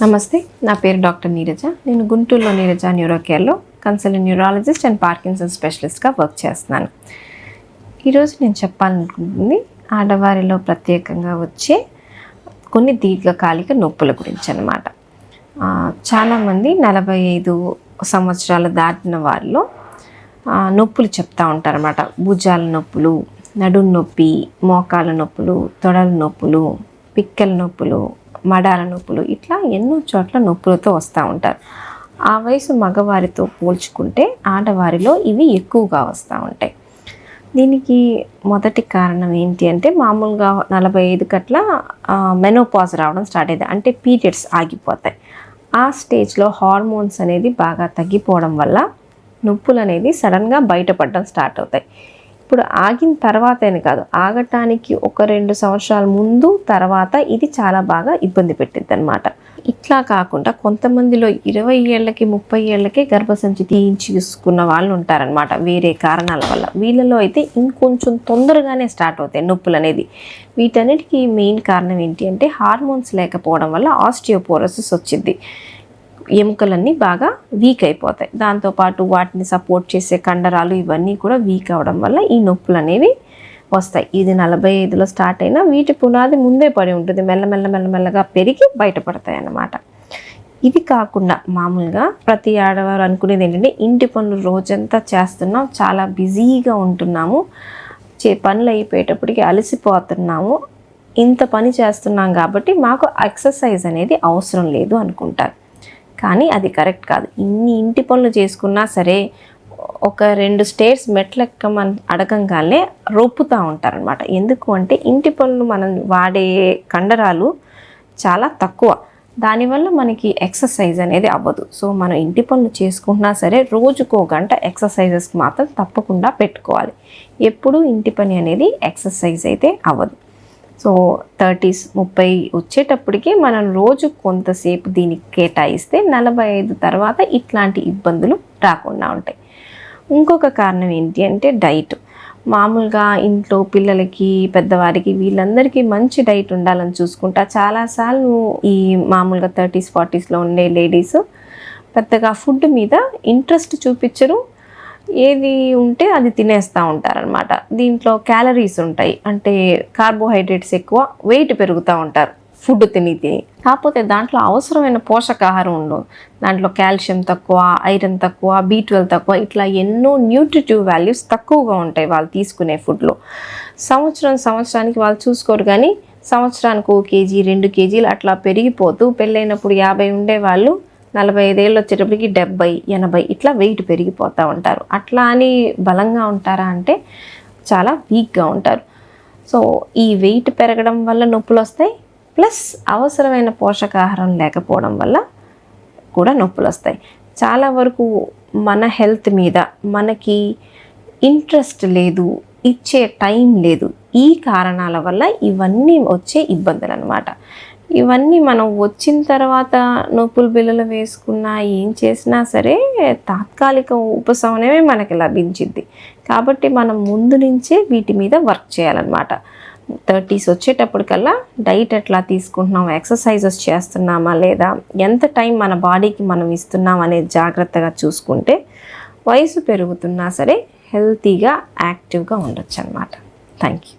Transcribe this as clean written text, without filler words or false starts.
నమస్తే, నా పేరు డాక్టర్ నీరజ. నేను గుంటూరులో నీరజ న్యూరో కేర్లో కన్సల్టెంట్ న్యూరాలజిస్ట్ అండ్ పార్కిన్సన్ స్పెషలిస్ట్గా వర్క్ చేస్తున్నాను. ఈరోజు నేను చెప్పాలనుకుంటుంది ఆడవారిలో ప్రత్యేకంగా వచ్చే కొన్ని దీర్ఘకాలిక నొప్పుల గురించి అన్నమాట. చాలామంది 45 సంవత్సరాలు దాటిన వారిలో నొప్పులు చెప్తూ ఉంటారన్నమాట. భుజాల నొప్పులు, నడుము నొప్పి, మోకాళ్ళ నొప్పులు, తొడల నొప్పులు, పిక్కల నొప్పులు, మడాల నొప్పులు, ఇట్లా ఎన్నో చోట్ల నొప్పులతో వస్తూ ఉంటారు. ఆ వయసు మగవారితో పోల్చుకుంటే ఆడవారిలో ఇవి ఎక్కువగా వస్తూ ఉంటాయి. దీనికి మొదటి కారణం ఏంటి అంటే, మామూలుగా 45 కట్లా మెనోపాజ్ రావడం స్టార్ట్ అయ్యింది, అంటే పీరియడ్స్ ఆగిపోతాయి. ఆ స్టేజ్లో హార్మోన్స్ అనేది బాగా తగ్గిపోవడం వల్ల నొప్పులు అనేది సడన్గా బయటపడడం స్టార్ట్ అవుతాయి. ఇప్పుడు ఆగిన తర్వాతనే కాదు, ఆగటానికి 1-2 సంవత్సరాల ముందు తర్వాత ఇది చాలా బాగా ఇబ్బంది పెట్టింది అనమాట. ఇట్లా కాకుండా కొంతమందిలో 20 ఏళ్ళకి 30 ఏళ్ళకే గర్భసంచి తీయించుకున్న వాళ్ళు ఉంటారనమాట, వేరే కారణాల వల్ల. వీళ్ళలో అయితే ఇంకొంచెం తొందరగానే స్టార్ట్ అవుతాయి నొప్పులు అనేది. వీటన్నిటికీ మెయిన్ కారణం ఏంటి అంటే, హార్మోన్స్ లేకపోవడం వల్ల ఆస్టియోపోరోసిస్ వచ్చింది. ఎముకలన్నీ బాగా వీక్ అయిపోతాయి. దాంతోపాటు వాటిని సపోర్ట్ చేసే కండరాలు ఇవన్నీ కూడా వీక్ అవడం వల్ల ఈ నొప్పులు అనేవి వస్తాయి. ఇది 45లో స్టార్ట్ అయినా వీటి పునాది ముందే పడి ఉంటుంది, మెల్లమెల్లగా పెరిగి బయటపడతాయి అన్నమాట. ఇది కాకుండా మామూలుగా ప్రతి ఆడవారు అనుకునేది ఏంటంటే, ఇంటి పనులు రోజంతా చేస్తున్నాం, చాలా బిజీగా ఉంటున్నాము, పనులు అయిపోయేటప్పటికి అలసిపోతున్నాము, ఇంత పని చేస్తున్నాం కాబట్టి మాకు ఎక్సర్సైజ్ అనేది అవసరం లేదు అనుకుంటారు. కానీ అది కరెక్ట్ కాదు. ఇన్ని ఇంటి పనులు చేసుకున్నా సరే, ఒక 2 స్టేర్స్ మెట్లు ఎక్కమని అడగంగానే రొప్పుతూ ఉంటారనమాట. ఎందుకు అంటే, ఇంటి పనులు మనం వాడే కండరాలు చాలా తక్కువ, దానివల్ల మనకి ఎక్సర్సైజ్ అనేది అవ్వదు. సో మనం ఇంటి పనులు చేసుకుంటున్నా సరే రోజుకో గంట ఎక్సర్సైజెస్కి మాత్రం తప్పకుండా పెట్టుకోవాలి. ఎప్పుడూ ఇంటి పని అనేది ఎక్సర్సైజ్ అయితే అవ్వదు. సో 30s 30 వచ్చేటప్పటికి మనం రోజు కొంతసేపు దీనికి కేటాయిస్తే 45 తర్వాత ఇట్లాంటి ఇబ్బందులు రాకుండా ఉంటాయి. ఇంకొక కారణం ఏంటి అంటే, డైట్. మామూలుగా ఇంట్లో పిల్లలకి, పెద్దవారికి, వీళ్ళందరికీ మంచి డైట్ ఉండాలని చూసుకుంటా చాలాసార్లు ఈ మామూలుగా 30s 40sలో ఉండే లేడీస్ పెద్దగా ఫుడ్ మీద ఇంట్రెస్ట్ చూపించరు, ఏది ఉంటే అది తినేస్తూ ఉంటారనమాట. దీంట్లో క్యాలరీస్ ఉంటాయి, అంటే కార్బోహైడ్రేట్స్ ఎక్కువ, వెయిట్ పెరుగుతూ ఉంటారు ఫుడ్ తిని. కాకపోతే దాంట్లో అవసరమైన పోషకాహారం ఉండవు. దాంట్లో కాల్షియం తక్కువ, ఐరన్ తక్కువ, B12 తక్కువ, ఇట్లా ఎన్నో న్యూట్రిటివ్ వాల్యూస్ తక్కువగా ఉంటాయి వాళ్ళు తీసుకునే ఫుడ్లో. సంవత్సరానికి వాళ్ళు చూసుకోరు, కానీ సంవత్సరానికి 1 కేజీ 2 కేజీలు అట్లా పెరిగిపోతూ, పెళ్ళైనప్పుడు 50 ఉండేవాళ్ళు 45 ఏళ్ళు వచ్చేటప్పటికి 70, 80 ఇట్లా వెయిట్ పెరిగిపోతూ ఉంటారు. అట్లా అని బలంగా ఉంటారా అంటే చాలా వీక్గా ఉంటారు. సో ఈ వెయిట్ పెరగడం వల్ల నొప్పులు వస్తాయి, ప్లస్ అవసరమైన పోషకాహారం లేకపోవడం వల్ల కూడా నొప్పులు వస్తాయి. చాలా వరకు మన హెల్త్ మీద మనకి ఇంట్రెస్ట్ లేదు, ఇచ్చే టైం లేదు. ఈ కారణాల వల్ల ఇవన్నీ వచ్చే ఇబ్బందులు అన్నమాట. ఇవన్నీ మనం వచ్చిన తర్వాత నొప్పులు బిళ్ళలు వేసుకున్నా, ఏం చేసినా సరే తాత్కాలిక ఉపశమనమే మనకి లభించింది. కాబట్టి మనం ముందు నుంచే వీటి మీద వర్క్ చేయాలన్నమాట. 30s వచ్చేటప్పటికల్లా డైట్ ఎట్లా తీసుకుంటున్నాం, ఎక్సర్సైజెస్ చేస్తున్నామా లేదా, ఎంత టైం మన బాడీకి మనం ఇస్తున్నాం అనేది జాగ్రత్తగా చూసుకుంటే వయసు పెరుగుతున్నా సరే హెల్తీగా, యాక్టివ్గా ఉండొచ్చు అన్నమాట. Thank you.